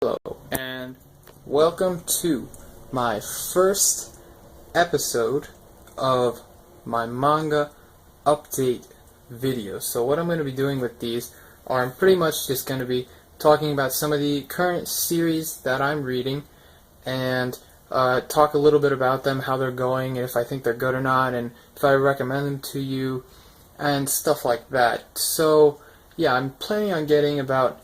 Hello, and welcome to my first episode of my manga update video. So what I'm going to be doing with these are I'm pretty much just going to be talking about some of the current series that I'm reading and talk a little bit about them, how they're going, and if I think they're good or not, and if I recommend them to you, and stuff like that. So yeah, I'm planning on getting about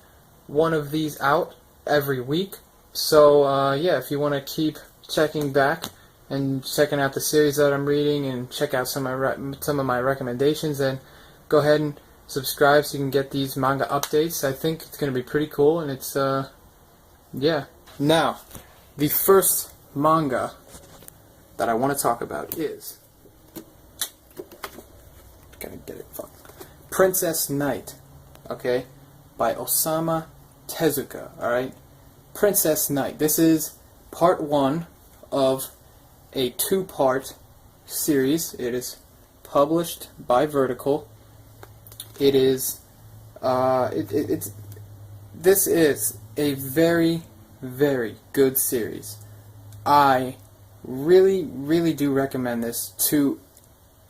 one of these out every week. So yeah, if you want to keep checking back and checking out the series that I'm reading and check out some of my recommendations, then go ahead and subscribe so you can get these manga updates. I think it's going to be pretty cool, and it's yeah. Now, the first manga that I want to talk about is Princess Knight, okay, by Osamu Tezuka. Alright, Princess Knight. This is part one of a two-part series. It is published by Vertical. It is this is a very, very good series. I really do recommend this to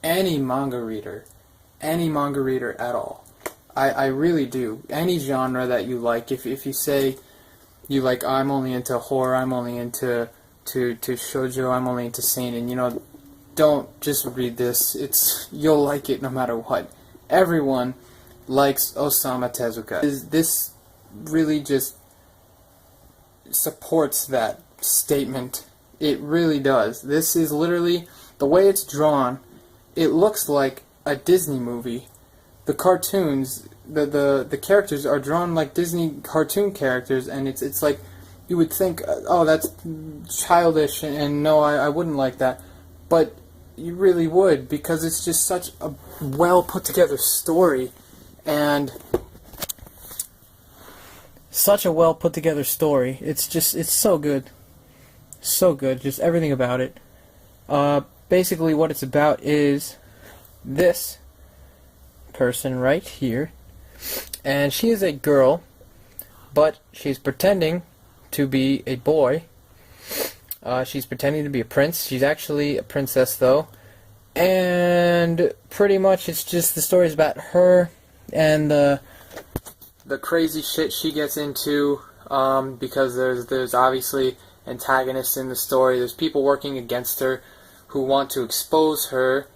any manga reader at all. I really do. Any genre that you like. If you say you like, I'm only into horror, I'm only into shoujo, I'm only into seinen, you know, don't just read this. You'll like it no matter what. Everyone likes Osamu Tezuka. This really just supports that statement. It really does. This is literally, the way it's drawn, it looks like a Disney movie. The cartoons, the characters are drawn like Disney cartoon characters, and it's like you would think, oh, that's childish, and no, I wouldn't like that, but you really would, because it's just such a well put together story, and such a well put together story. It's so good, just everything about it. Basically, what it's about is this person right here, and she is a girl, but she's pretending to be a boy. She's pretending to be a prince. She's actually a princess, though, and pretty much it's just the story's about her and the crazy shit she gets into, because there's obviously antagonists in the story. There's people working against her who want to expose her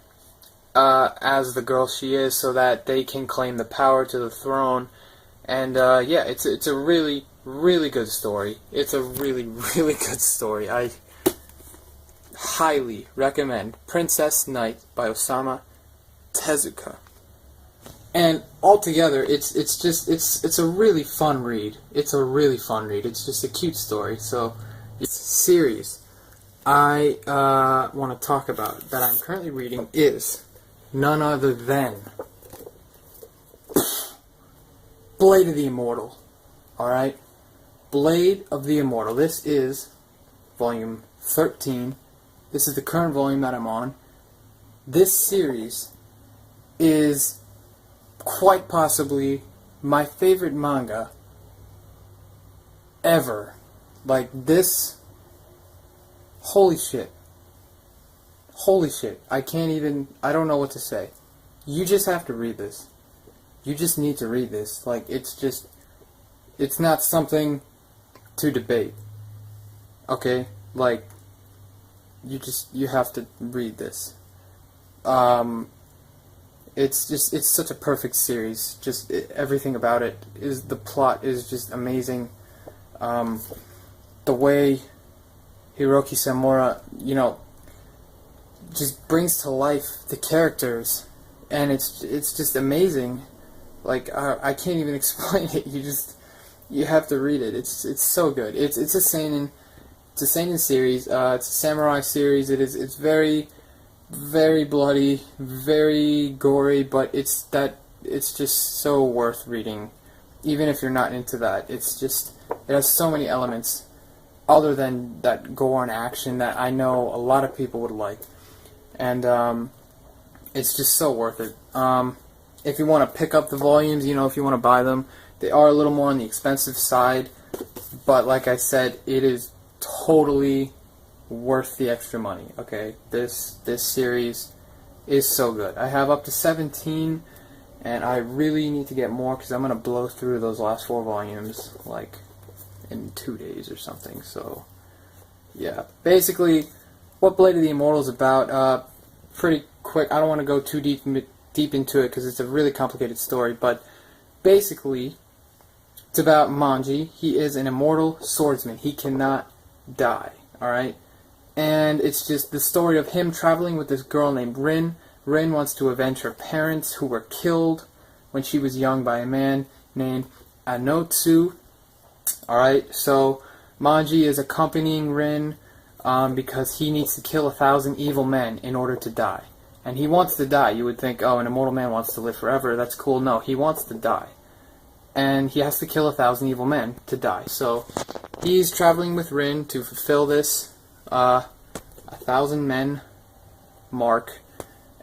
as the girl she is, so that they can claim the power to the throne. And yeah, it's a really good story. It's a really good story. I highly recommend Princess Knight by Osamu Tezuka. And altogether, it's a really fun read. It's a really fun read. It's just a cute story. So, this series I want to talk about that I'm currently reading is none other than Blade of the Immortal. Alright? Blade of the Immortal. This is volume 13. This is the current volume that I'm on. This series is quite possibly my favorite manga ever. Like, this, holy shit. Holy shit. I don't know what to say. You just have to read this. You just need to read this. Like, it's not something to debate. Okay? Like, you have to read this. It's such a perfect series. Just everything about it the plot is just amazing. The way Hiroki Samura, you know, just brings to life the characters, and it's just amazing. Like, I can't even explain it. You have to read it. It's so good. It's a seinen series. It's a samurai series. It's very bloody, very gory, but it's just so worth reading, even if you're not into that. It has so many elements other than that gore and action that I know a lot of people would like. And it's just so worth it. If you want to pick up the volumes, you know, if you want to buy them, they are a little more on the expensive side. but like I said, it is totally worth the extra money. Okay, this series is so good. I have up to 17, and I really need to get more because I'm gonna blow through those last 4 volumes like in 2 days or something. So yeah, basically what Blade of the Immortal is about, pretty quick. I don't want to go too deep into it because it's a really complicated story, but basically it's about Manji. He is an immortal swordsman. He cannot die, alright? And it's just the story of him traveling with this girl named Rin. Rin wants to avenge her parents who were killed when she was young by a man named Anotsu. Alright, so Manji is accompanying Rin because he needs to kill 1,000 evil men in order to die. And he wants to die. You would think, oh, an immortal man wants to live forever. That's cool. No, he wants to die. And he has to kill 1,000 evil men to die. So he's traveling with Rin to fulfill this 1,000 men mark.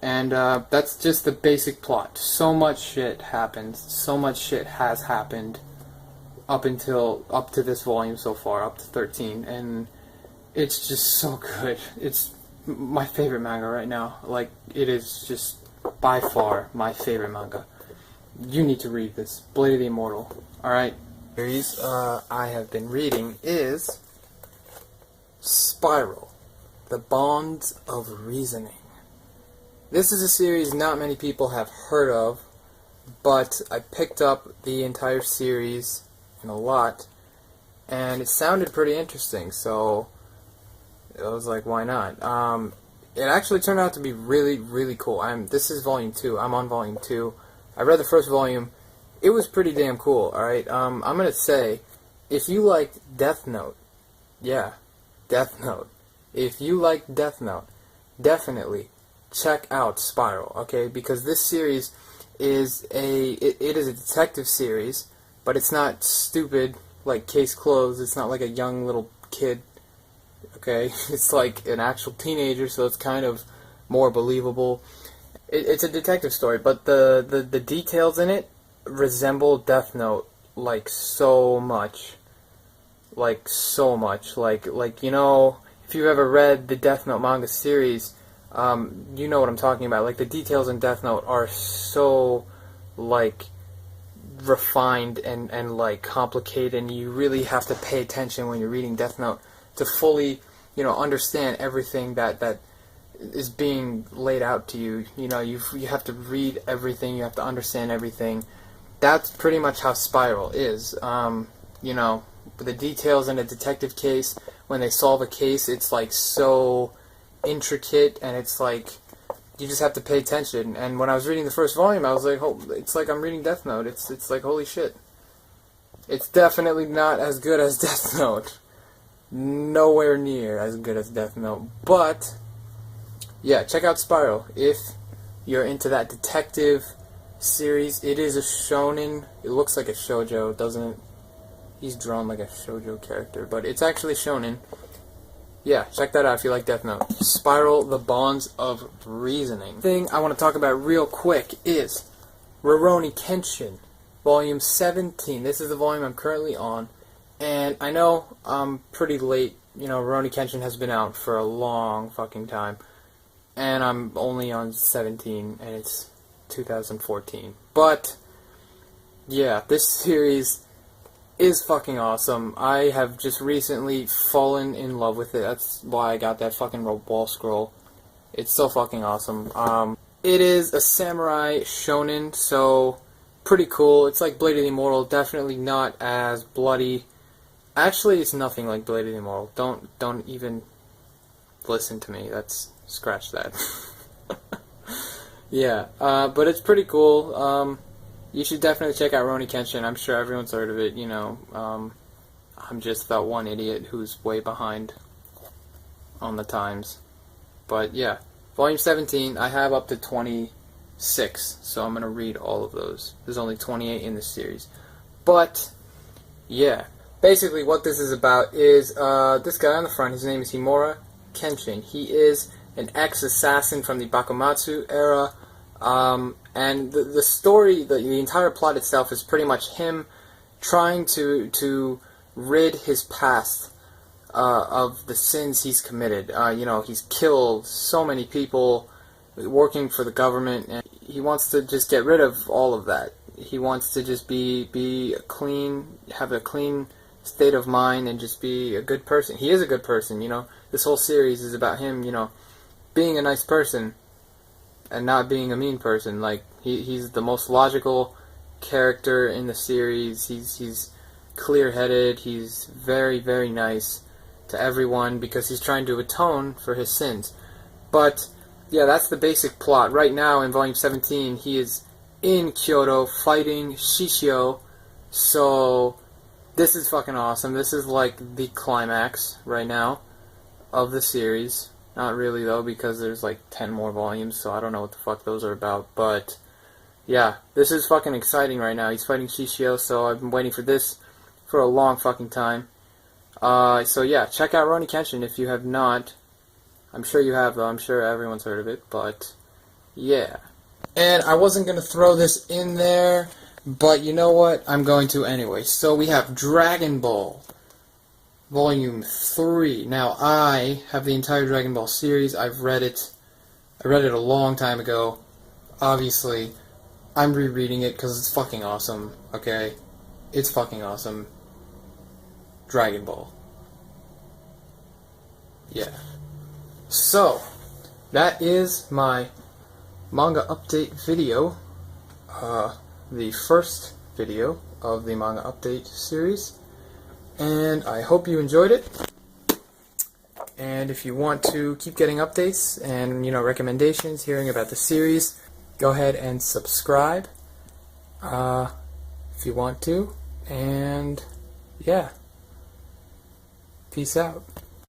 And that's just the basic plot. So much shit happens. So much shit has happened up to this volume so far, up to 13. And it's just so good. It's my favorite manga right now. Like, it is just by far my favorite manga. You need to read this. Blade of the Immortal. Alright? Series I have been reading is Spiral, The Bonds of Reasoning. This is a series not many people have heard of, but I picked up the entire series in a lot, and it sounded pretty interesting, so I was like, why not? It actually turned out to be really, really cool. This is volume 2. I'm on volume 2. I read the first volume. It was pretty damn cool, alright? I'm gonna say, if you liked Death Note, yeah, Death Note. If you like Death Note, definitely check out Spiral, okay? Because this series is it is a detective series, but it's not stupid, like Case Closed. It's not like a young little kid, okay? It's like an actual teenager, so it's kind of more believable. It's a detective story, but the details in it resemble Death Note like so much. Like so much. Like you know, if you've ever read the Death Note manga series, you know what I'm talking about. Like, the details in Death Note are so like refined and like complicated, and you really have to pay attention when you're reading Death Note to fully, you know, understand everything that is being laid out to you. You know, you have to read everything, you have to understand everything. That's pretty much how Spiral is. You know, the details in a detective case, when they solve a case, it's like so intricate, and it's like you just have to pay attention. And when I was reading the first volume, I was like, oh, it's like I'm reading Death Note. It's like, holy shit. It's definitely not as good as Death Note. Nowhere near as good as Death Note. But yeah, check out Spiral if you're into that detective series. It is a shonen. It looks like a shoujo, doesn't it? He's drawn like a shoujo character, but it's actually shonen. Yeah, check that out if you like Death Note. Spiral, The Bonds of Reasoning. The thing I want to talk about real quick is Rurouni Kenshin, Volume 17. This is the volume I'm currently on, and I know I'm pretty late. You know, Rurouni Kenshin has been out for a long fucking time, and I'm only on 17, and it's 2014. But yeah, this series is fucking awesome. I have just recently fallen in love with it. That's why I got that fucking wall scroll. It's so fucking awesome. It is a samurai shonen, so pretty cool. It's like Blade of the Immortal, definitely not as bloody. Actually, it's nothing like Blade of the Immortal. Don't even listen to me. Scratch that. Yeah, but it's pretty cool. You should definitely check out Rurouni Kenshin. I'm sure everyone's heard of it, you know. I'm just that one idiot who's way behind on the times. But yeah, Volume 17, I have up to 26, so I'm going to read all of those. There's only 28 in this series. But, yeah, basically what this is about is this guy on the front, his name is Immortal Kenshin. He is an ex-assassin from the Bakumatsu era. And the story, the entire plot itself is pretty much him trying to rid his past of the sins he's committed. You know, he's killed so many people working for the government, and he wants to just get rid of all of that. He wants to just be clean, have a clean state of mind, and just be a good person. He is a good person, you know. This whole series is about him, you know, being a nice person and not being a mean person. Like, he's the most logical character in the series. He's clear-headed. He's very, very nice to everyone because he's trying to atone for his sins. But yeah, that's the basic plot. Right now in Volume 17, he is in Kyoto fighting Shishio. So this is fucking awesome. This is like the climax right now of the series. Not really though, because there's like 10 more volumes, so I don't know what the fuck those are about. But yeah, this is fucking exciting right now. He's fighting Shishio, so I've been waiting for this for a long fucking time. So yeah, check out Rurouni Kenshin if you have not. I'm sure you have though. I'm sure everyone's heard of it, but yeah. And I wasn't going to throw this in there, but you know what? I'm going to anyway. So we have Dragon Ball Volume 3. Now, I have the entire Dragon Ball series. I've read it. I read it a long time ago. Obviously, I'm rereading it because it's fucking awesome, okay? It's fucking awesome. Dragon Ball. Yeah. So, that is my manga update video. The first video of the manga update series. And I hope you enjoyed it. And if you want to keep getting updates and, you know, recommendations, hearing about the series, go ahead and subscribe if you want to. And yeah, peace out.